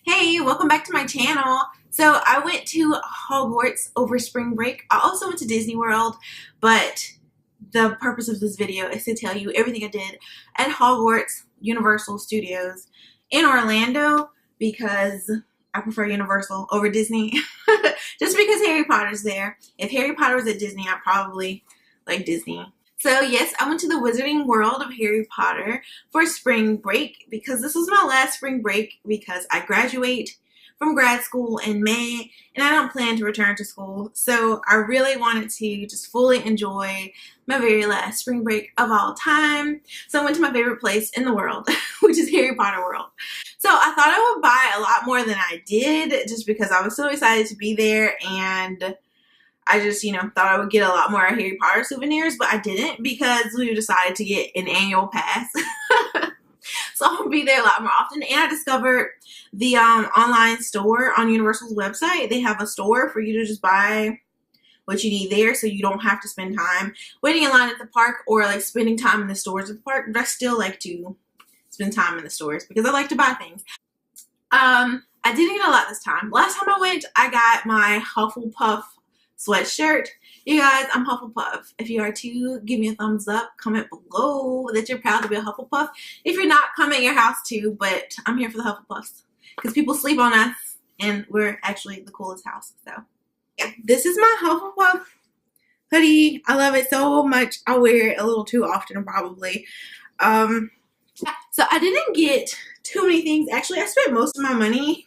Hey, welcome back to my channel. So I went to Hogwarts over spring break. I also went to Disney World, but the purpose of this video is to tell you everything I did at Hogwarts Universal Studios in Orlando because I prefer Universal over Disney. Just because Harry Potter's there. If Harry Potter was at Disney, I'd probably like Disney. So yes, I went to the Wizarding World of Harry Potter for spring break because this was my last spring break because I graduate from grad school in May and I don't plan to return to school. So I really wanted to just fully enjoy my very last spring break of all time. So I went to my favorite place in the world, which is Harry Potter World. So I thought I would buy a lot more than I did just because I was so excited to be there, and I just, thought I would get a lot more Harry Potter souvenirs, but I didn't because we decided to get an annual pass. So I'll be there a lot more often. And I discovered the online store on Universal's website. They have a store for you to just buy what you need there, so you don't have to spend time waiting in line at the park or like spending time in the stores at the park. But I still like to spend time in the stores because I like to buy things. I didn't get a lot this time. Last time I went, I got my Hufflepuff sweatshirt. You guys, I'm Hufflepuff. If you are too, give me a thumbs up. Comment below that you're proud to be a Hufflepuff. If you're not, come at your house too, but I'm here for the Hufflepuffs because people sleep on us and we're actually the coolest house. So yeah, this is my Hufflepuff hoodie. I love it so much. I wear it a little too often probably. So I didn't get too many things. Actually, I spent most of my money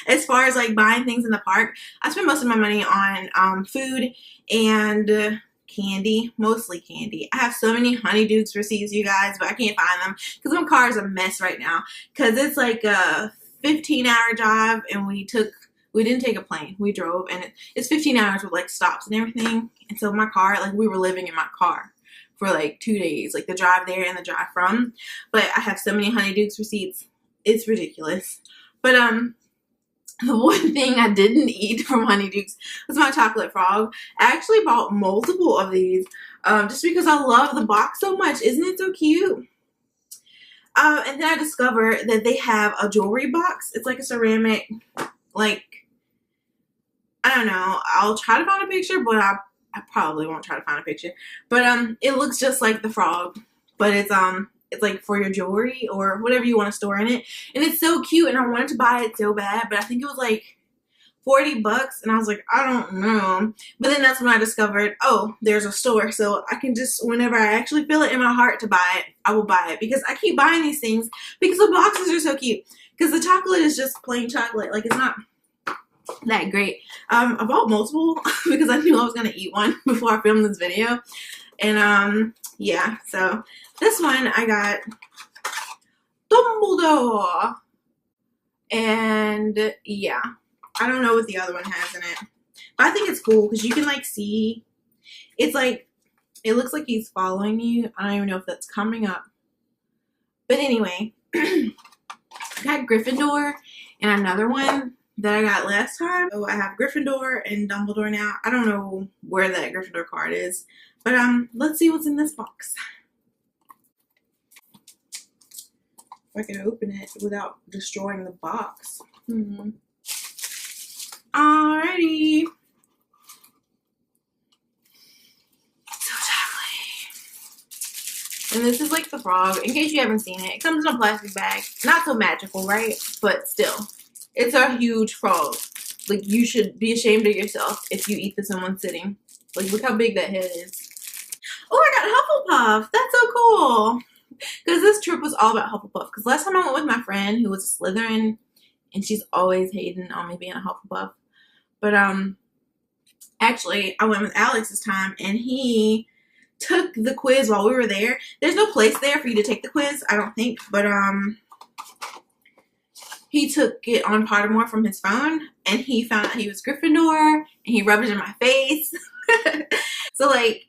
as far as like buying things in the park. I spent most of my money on food and candy, mostly candy. I have so many Honeydukes receipts, you guys, but I can't find them because my car is a mess right now because it's like a 15-hour drive and we didn't take a plane. We drove, and it's 15 hours with like stops and everything. And so my car, like we were living in my car for like 2 days, like the drive there and the drive from. But I have so many Honeydukes receipts. It's ridiculous. But the one thing I didn't eat from Honeydukes was my chocolate frog. I actually bought multiple of these just because I love the box so much. Isn't it so cute? And then I discovered that they have a jewelry box. It's like a ceramic, like, I don't know. I'll try to find a picture, but I probably won't try to find a picture. But it looks just like the frog, but it's like for your jewelry or whatever you want to store in it. And it's so cute, and I wanted to buy it so bad, but I think it was like 40 bucks, and I was like, I don't know. But then that's when I discovered, oh, there's a store, so I can just, whenever I actually feel it in my heart to buy it, I will buy it. Because I keep buying these things because the boxes are so cute. Because the chocolate is just plain chocolate. Like, it's not that great. I bought multiple because I knew I was going to eat one before I filmed this video. And, yeah, so this one I got Dumbledore. And, yeah, I don't know what the other one has in it. But I think it's cool because you can, like, see. It's like, it looks like he's following you. I don't even know if that's coming up. But anyway, I got Gryffindor and another one that I got last time. So I have Gryffindor and Dumbledore now. I don't know where that Gryffindor card is. But let's see what's in this box. If I can open it without destroying the box. Alrighty. So chocolatey. And this is like the frog. In case you haven't seen it, it comes in a plastic bag. Not so magical, right? But still. It's a huge frog. Like, you should be ashamed of yourself if you eat this in one sitting. Like, look how big that head is. Oh, I got Hufflepuff. That's so cool. Because this trip was all about Hufflepuff. Because last time I went with my friend who was a Slytherin, and she's always hating on me being a Hufflepuff. But actually, I went with Alex this time, and he took the quiz while we were there. There's no place there for you to take the quiz, I don't think. But he took it on Pottermore from his phone, and he found out he was Gryffindor, and he rubbed it in my face. So, like,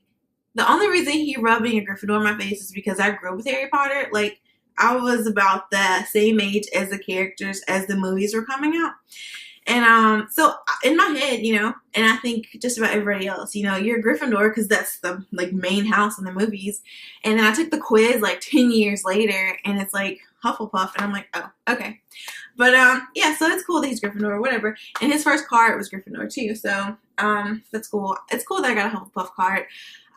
the only reason he rubbed being a Gryffindor in my face is because I grew up with Harry Potter. Like, I was about the same age as the characters as the movies were coming out. And so in my head, and I think just about everybody else, you're a Gryffindor because that's the like main house in the movies. And then I took the quiz like 10 years later, and it's like Hufflepuff, and I'm like, oh, okay. But yeah, so it's cool that he's Gryffindor or whatever. And his first card was Gryffindor too. So that's cool. It's cool that I got a Hufflepuff card.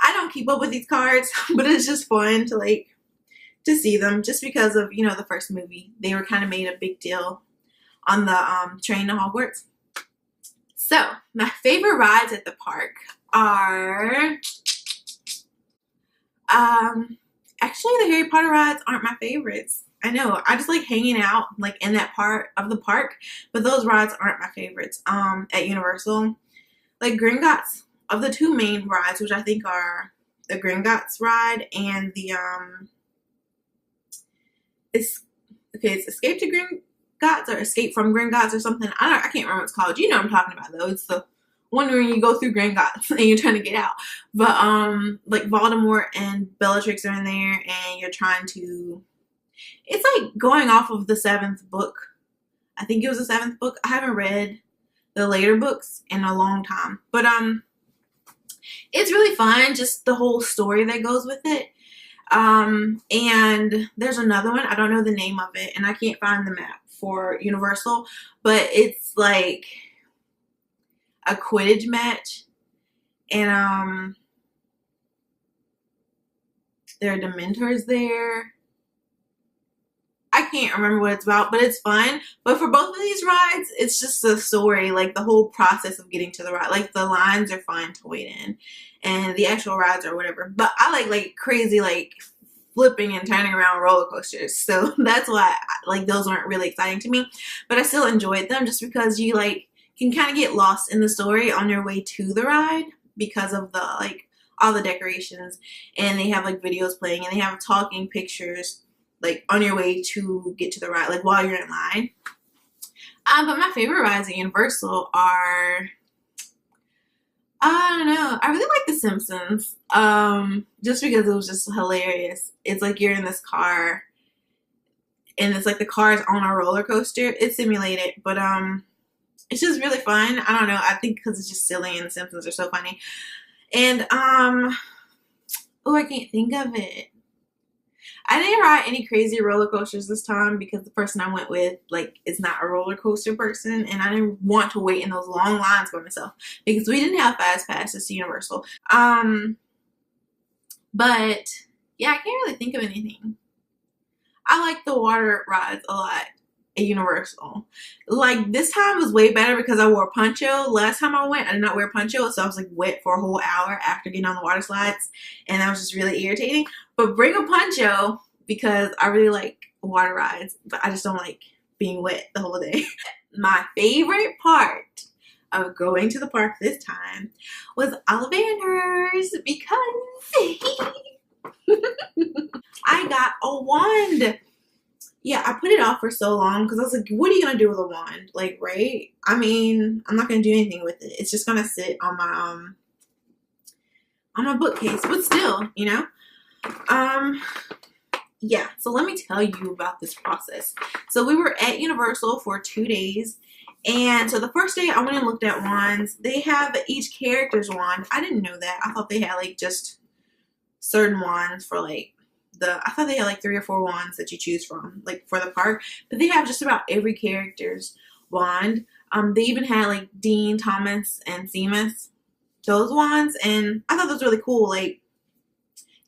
I don't keep up with these cards, but it's just fun to like to see them just because of, you know, the first movie. They were kind of made a big deal on the train to Hogwarts. So my favorite rides at the park are actually the Harry Potter rides aren't my favorites. I know, I just like hanging out like in that part of the park, but those rides aren't my favorites. At Universal, like Gringotts, of the two main rides, which I think are the Gringotts ride and the it's Escape to Gringotts or Escape from Gringotts or something. I can't remember what it's called. You know what I'm talking about though. It's the one where you go through Gringotts and you're trying to get out. But like Voldemort and Bellatrix are in there and you're trying to, it's like going off of the 7th book. I think it was the 7th book. I haven't read the later books in a long time. But it's really fun, just the whole story that goes with it. And there's another one, I don't know the name of it, and I can't find the map for Universal, but it's like a Quidditch match, and there are Dementors there. I can't remember what it's about, but it's fun. But for both of these rides, it's just the story, like the whole process of getting to the ride. Like the lines are fun to wait in, and the actual rides or whatever. But I like crazy like flipping and turning around roller coasters, so that's why like those weren't really exciting to me. But I still enjoyed them just because you like can kind of get lost in the story on your way to the ride because of the like all the decorations, and they have like videos playing and they have talking pictures like on your way to get to the ride, like while you're in line. But my favorite rides at Universal are, I don't know, I really like The Simpsons, just because it was just hilarious. It's like you're in this car and it's like the car is on a roller coaster. It's simulated, but it's just really fun. I don't know, I think because it's just silly and The Simpsons are so funny. And oh, I can't think of it. I didn't ride any crazy roller coasters this time because the person I went with like is not a roller coaster person, and I didn't want to wait in those long lines by myself because we didn't have fast passes to Universal. But yeah, I can't really think of anything. I like the water rides a lot at Universal. Like this time was way better because I wore a poncho. Last time I went, I did not wear a poncho, so I was like wet for a whole hour after getting on the water slides, and that was just really irritating. But bring a poncho because I really like water rides, but I just don't like being wet the whole day. My favorite part of going to the park this time was Ollivanders because I got a wand. Yeah, I put it off for so long because I was like, what are you going to do with a wand? Like, right? I mean, I'm not going to do anything with it. It's just going to sit on my bookcase, but still, you know? Yeah, so let me tell you about this process. So we were at Universal for 2 days, and so the first day I went and looked at wands. They have each character's wand. I didn't know that. I thought they had like just certain wands for like I thought they had like 3 or 4 wands that you choose from like for the park, but they have just about every character's wand. They even had like Dean, Thomas, and Seamus, those wands, and I thought that was really cool. Like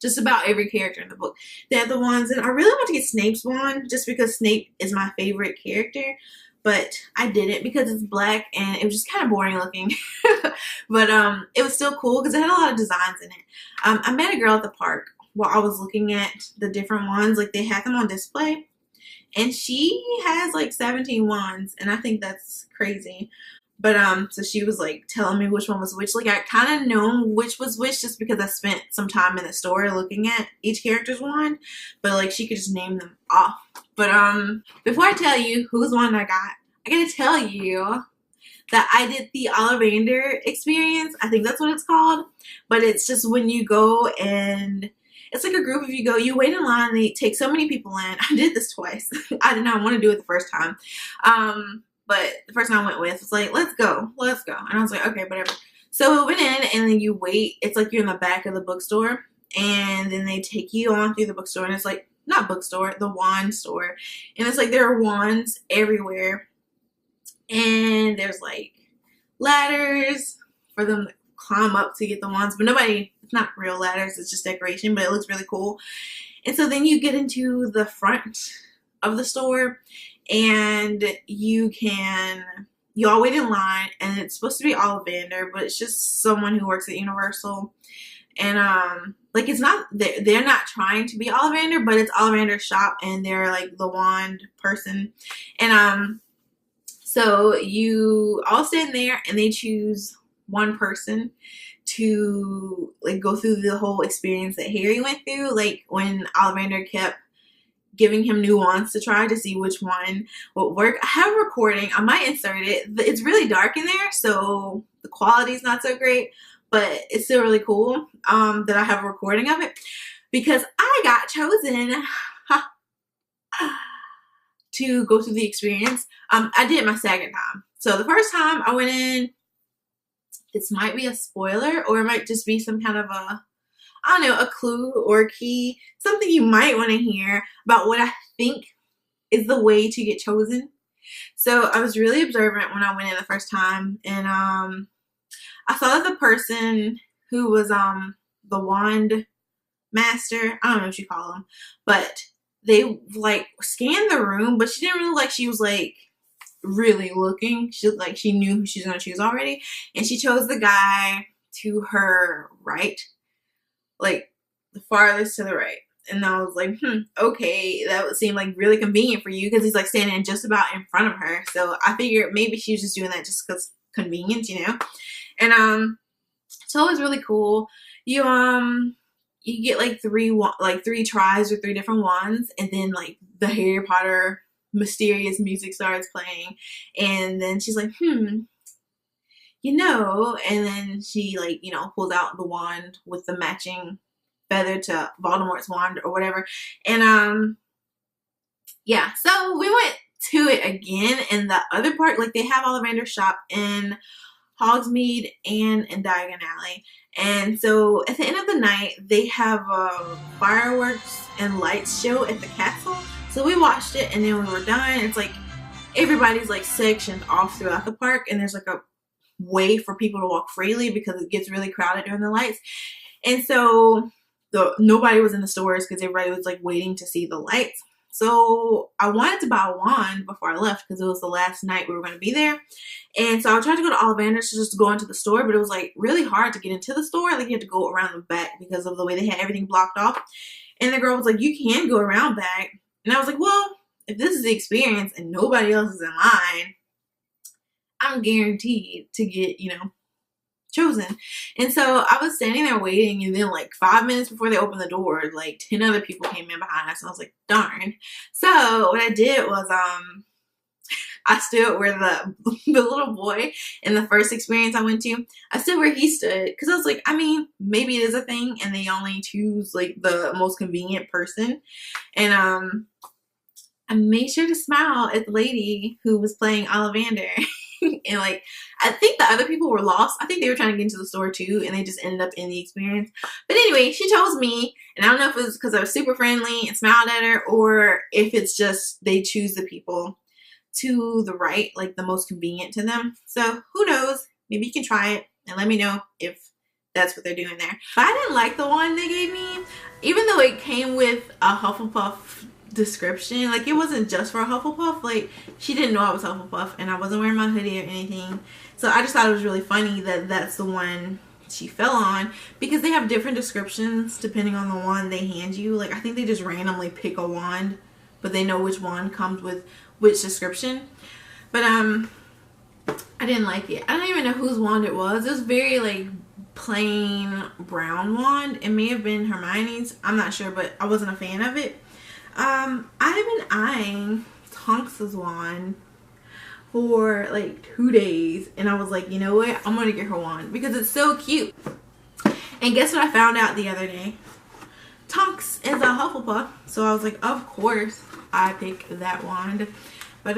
just about every character in the book, they had the wands, and I really want to get Snape's wand just because Snape is my favorite character, but I didn't because it's black and it was just kind of boring looking. But it was still cool because it had a lot of designs in it. I met a girl at the park while I was looking at the different wands. Like they had them on display, and she has like 17 wands, and I think that's crazy. But so she was like telling me which one was which. Like I kind of know which was which just because I spent some time in the store looking at each character's wand, but like she could just name them off. But before I tell you whose wand I gotta tell you that I did the Ollivander experience. I think that's what it's called. But it's just when you go and it's like a group of you go, you wait in line, they take so many people in. I did this twice. I did not want to do it the first time. But the person I went with was like, let's go. And I was like, okay, whatever. So we went in and then you wait. It's like you're in the back of the bookstore, and then they take you on through the bookstore, and it's like not bookstore, the wand store. And it's like there are wands everywhere. And there's like ladders for them to climb up to get the wands. But nobody, it's not real ladders, it's just decoration, but it looks really cool. And so then you get into the front of the store and you all wait in line, and it's supposed to be Ollivander, but it's just someone who works at Universal. And like it's not, they're not trying to be Ollivander, but it's Ollivander's shop and they're like the wand person. And so you all stand there and they choose one person to like go through the whole experience that Harry went through, like when Ollivander kept giving him new wands to try to see which one would work. I have a recording. I might insert it. It's really dark in there, so the quality is not so great, but it's still really cool that I have a recording of it because I got chosen to go through the experience. I did it my second time. So the first time I went in, this might be a spoiler or it might just be some kind of a, I don't know, a clue or a key, something you might want to hear about what I think is the way to get chosen. So I was really observant when I went in the first time, and I saw that the person who was the wand master, I don't know what you call them, but they like scanned the room, but she didn't really like, she was like really looking. She looked like she knew who she was going to choose already, and she chose the guy to her right, like the farthest to the right. And I was like, okay, that would seem like really convenient for you because he's like standing just about in front of her. So I figured maybe she was just doing that just because convenience, you know. And so it was really cool. You get like three tries with 3 different wands, and then like the Harry Potter mysterious music starts playing, and then she's like, you know, and then she like, you know, pulls out the wand with the matching feather to Voldemort's wand or whatever. And yeah, so we went to it again in the other part. Like they have Ollivander's shop in Hogsmeade and in Diagon Alley. And so at the end of the night, they have a fireworks and lights show at the castle. So we watched it, and then when we were done, it's like everybody's like sectioned off throughout the park, and there's like a way for people to walk freely because it gets really crowded during the lights. And so nobody was in the stores because everybody was like waiting to see the lights. So I wanted to buy a wand before I left because it was the last night we were going to be there. And so I tried to go to Ollivander's just to go into the store, but it was like really hard to get into the store. Like you had to go around the back because of the way they had everything blocked off. And the girl was like, you can go around back. And I was like, well, if this is the experience and nobody else is in line, I'm guaranteed to get, you know, chosen. And so I was standing there waiting, and then like 5 minutes before they opened the door, like 10 other people came in behind us, and I was like, darn. So what I did was I stood where the little boy in the first experience I went to, I stood where he stood because I was like, I mean, maybe it is a thing and they only choose like the most convenient person. And I made sure to smile at the lady who was playing Ollivander. And like, I think the other people were lost. I think they were trying to get into the store too, and they just ended up in the experience. But anyway, she chose me, and I don't know if it was because I was super friendly and smiled at her, or if it's just they choose the people to the right, like the most convenient to them. So who knows? Maybe you can try it and let me know if that's what they're doing there. But I didn't like the one they gave me, even though it came with a Hufflepuff description. Like it wasn't just for a Hufflepuff. Like she didn't know I was Hufflepuff, and I wasn't wearing my hoodie or anything. So I just thought it was really funny that that's the one she fell on, because they have different descriptions depending on the wand they hand you. Like I think they just randomly pick a wand, but they know which wand comes with which description. But I didn't like it. I don't even know whose wand it was. It was very like plain brown wand. It may have been Hermione's, I'm not sure, but I wasn't a fan of it. I have been eyeing Tonks's wand for like 2 days, and I was like, you know what, I'm gonna get her wand because it's so cute. And guess what I found out the other day? Tonks is a Hufflepuff, so I was like, of course I pick that wand. But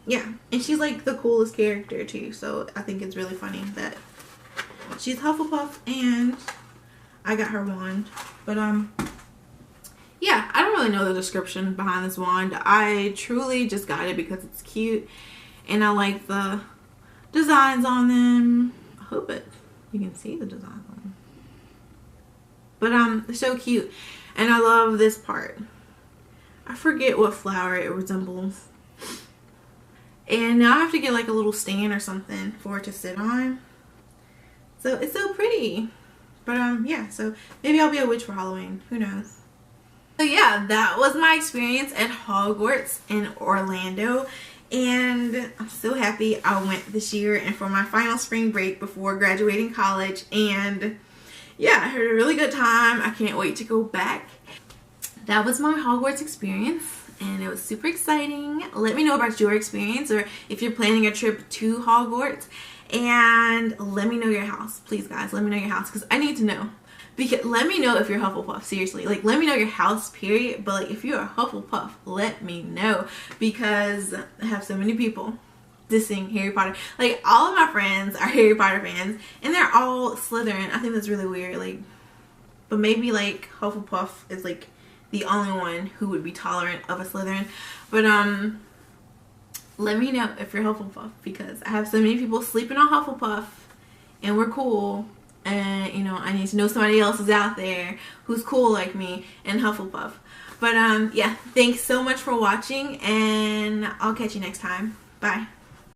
yeah, and she's like the coolest character too, so I think it's really funny that she's Hufflepuff and I got her wand. But yeah, I don't really know the description behind this wand. I truly just got it because it's cute and I like the designs on them. I hope you can see the designs on them. But they're so cute, and I love this part. I forget what flower it resembles. And now I have to get like a little stand or something for it to sit on. So it's so pretty. But yeah, so maybe I'll be a witch for Halloween. Who knows? So yeah, that was my experience at Hogwarts in Orlando. And I'm so happy I went this year and for my final spring break before graduating college. And yeah, I had a really good time. I can't wait to go back. That was my Hogwarts experience, and it was super exciting. Let me know about your experience, or if you're planning a trip to Hogwarts, and let me know your house. Please guys, let me know your house, because I need to know. Because let me know if you're Hufflepuff, seriously. Like, let me know your house, period. But like, if you're a Hufflepuff, let me know, because I have so many people dissing Harry Potter. Like, all of my friends are Harry Potter fans, and they're all Slytherin. I think that's really weird. Like, but maybe like Hufflepuff is like the only one who would be tolerant of a Slytherin. But let me know if you're Hufflepuff, because I have so many people sleeping on Hufflepuff and we're cool, and you know, I need to know somebody else is out there who's cool like me and Hufflepuff. But yeah, thanks so much for watching, and I'll catch you next time. Bye.